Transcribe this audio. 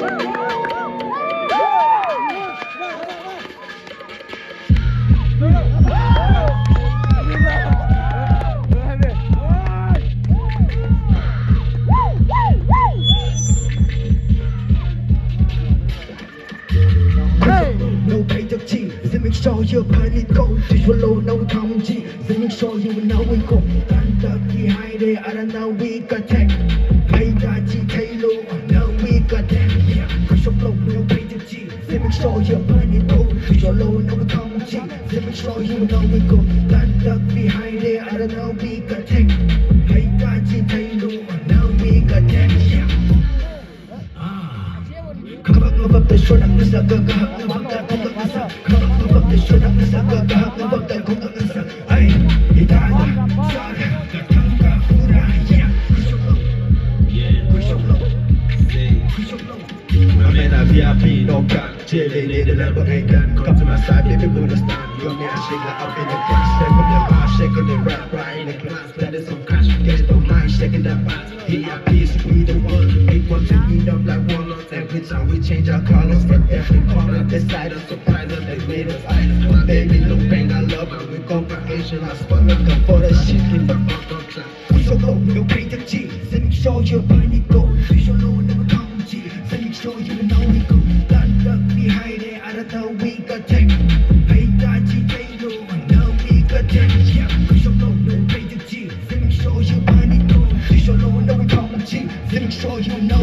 No pay the G, Zimiksho you panic go, visual no come G, Zimiksho you know we go, stand up behind it, I don't know we got tech, pay that G Taylor, now we got tech, yeah, visual no pay the G, Zimiksho you panic go, visual no come G, Zimiksho you know we go, stand up behind it, I don't know we got tech, pay that G Taylor, now we got tech, yeah. Come up the short up the sucker, come up the sucker, come up the short up the sucker, come up the sucker. Ay, itada, sada, katanga, ura, yeah. I'm in a VIP, no gun, chilling, need a level ain't gun. Come to my side, baby, put a stand. You and me, I shake like up in the class. Shake on the bar, shake on the rap, right in the class. That is some cash, get it on mine, shaking that bass. VIP, we the one, 8 to eat up like walnuts. Every time we change our colors, for every corner, this side of surprise us, they made us idols. My baby, look bang, I love her. We go for Asian, I spun up, come for the shit in the fuck up time. We so low, no pay the G. Let me show you money go. We so low, never come G. Let me show you know we go. Stand up behind it, I don't know we got tech. Pay that G, they know, now we got tech. Yeah, we so low, no pay the G. Let me show you money go. We so low, never come G. Let me show you know.